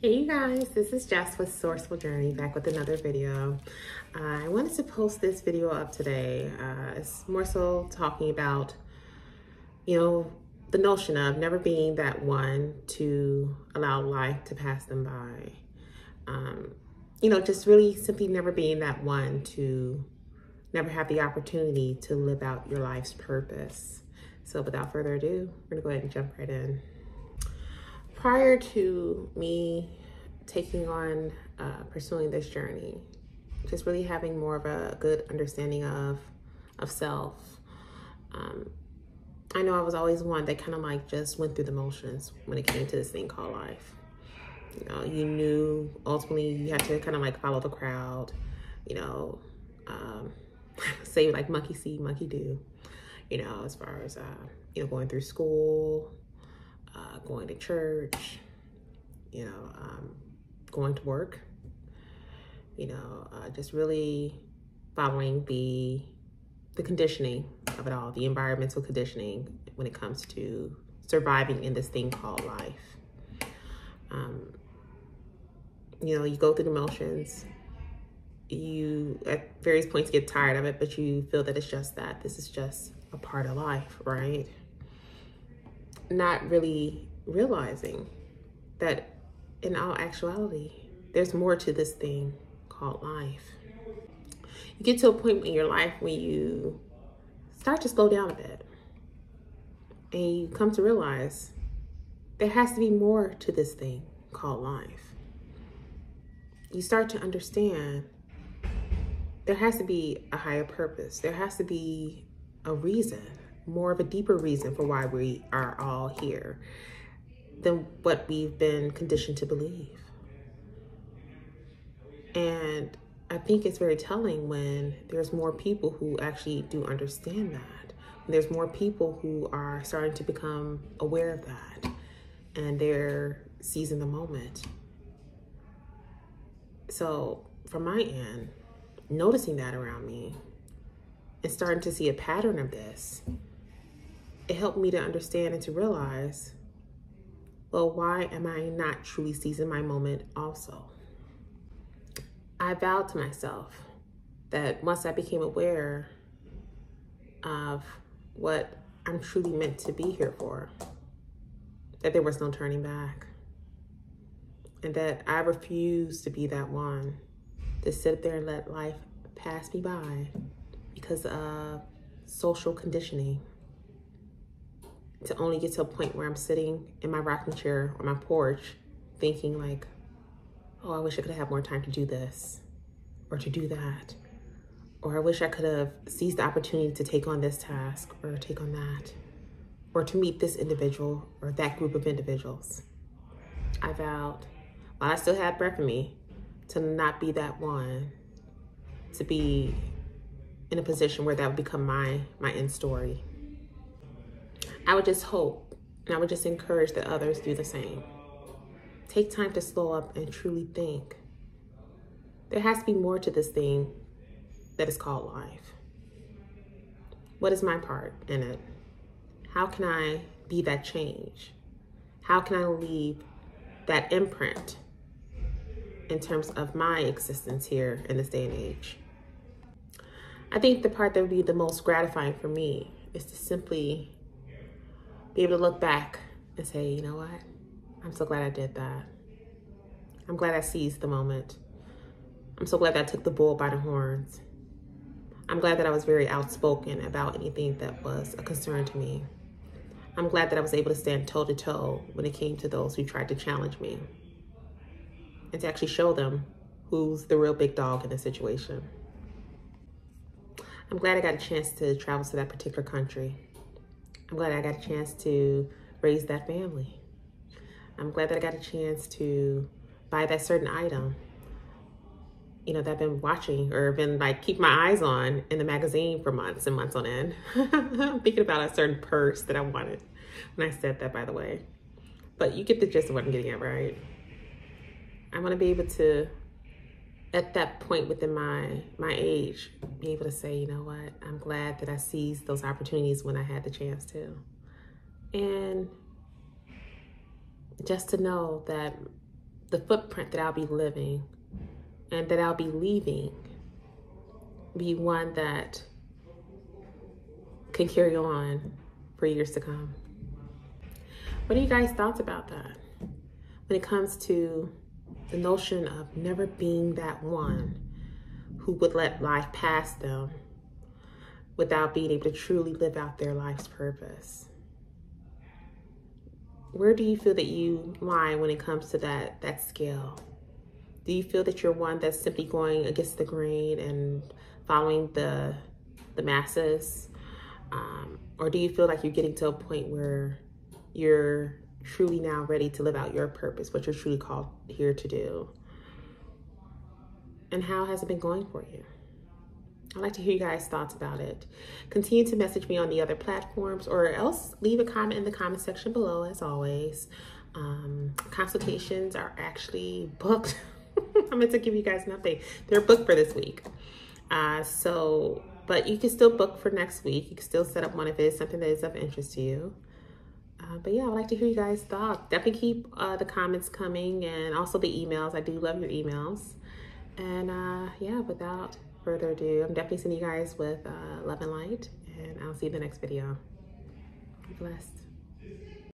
Hey you guys, this is Jess with Sourceful Journey, back with another video. I wanted to post this video up today. It's more so talking about, the notion of never being that one to allow life to pass them by. Just really simply never being that one to never have the opportunity to live out your life's purpose. So without further ado, we're gonna go ahead and jump right in. Prior to me taking on pursuing this journey, just really having more of a good understanding of self, I know I was always one that kind of like just went through the motions when it came to this thing called life. You knew ultimately you had to kind of like follow the crowd, say like monkey see, monkey do, as far as, going through school, going to church, going to work, just really following the conditioning of it all, the environmental conditioning when it comes to surviving in this thing called life. You go through the motions, you at various points get tired of it, but you feel that it's just that. This is just a part of life, right? Not really realizing that in all actuality, there's more to this thing called life. You get to a point in your life when you start to slow down a bit and you come to realize there has to be more to this thing called life. You start to understand there has to be a higher purpose. There has to be a reason, more of a deeper reason for why we are all here than what we've been conditioned to believe. And I think it's very telling when there's more people who actually do understand that. There's more people who are starting to become aware of that and they're seizing the moment. So from my end, noticing that around me and starting to see a pattern of this, it helped me to understand and to realize, well, why am I not truly seizing my moment also? I vowed to myself that once I became aware of what I'm truly meant to be here for, that there was no turning back. And that I refused to be that one to sit there and let life pass me by because of social conditioning. To only get to a point where I'm sitting in my rocking chair on my porch thinking like, oh, I wish I could have more time to do this or to do that. Or I wish I could have seized the opportunity to take on this task or take on that, or to meet this individual or that group of individuals. I vowed, while I still had breath in me, to not be that one, to be in a position where that would become my end story. I would just hope, and I would just encourage that others do the same. Take time to slow up and truly think. There has to be more to this thing that is called life. What is my part in it? How can I be that change? How can I leave that imprint in terms of my existence here in this day and age? I think the part that would be the most gratifying for me is to simply be able to look back and say, you know what? I'm so glad I did that. I'm glad I seized the moment. I'm so glad that I took the bull by the horns. I'm glad that I was very outspoken about anything that was a concern to me. I'm glad that I was able to stand toe to toe when it came to those who tried to challenge me and to actually show them who's the real big dog in the situation. I'm glad I got a chance to travel to that particular country. I'm glad I got a chance to raise that family. I'm glad that I got a chance to buy that certain item, that I've been watching or been like keep my eyes on in the magazine for months and months on end. I'm thinking about a certain purse that I wanted when I said that, by the way. But you get the gist of what I'm getting at, right? I want to be able to, at that point within my age, be able to say, you know what, I'm glad that I seized those opportunities when I had the chance to. And just to know that the footprint that I'll be living and that I'll be leaving be one that can carry on for years to come. What are you guys' thoughts about that? When it comes to the notion of never being that one who would let life pass them without being able to truly live out their life's purpose. Where do you feel that you lie when it comes to that scale? Do you feel that you're one that's simply going against the grain and following the masses? Or do you feel like you're getting to a point where you're truly now ready to live out your purpose, what you're truly called here to do? And how has it been going for you? I'd like to hear you guys' thoughts about it. Continue to message me on the other platforms, or else leave a comment in the comment section below, as always. Consultations are actually booked. I meant to give you guys an update. They're booked for this week. But you can still book for next week. You can still set up one if it is something that is of interest to you. But yeah, I'd like to hear you guys' thoughts. Definitely keep the comments coming, and also the emails. I do love your emails. And yeah, without further ado, I'm definitely sending you guys with love and light, and I'll see you in the next video. Be blessed.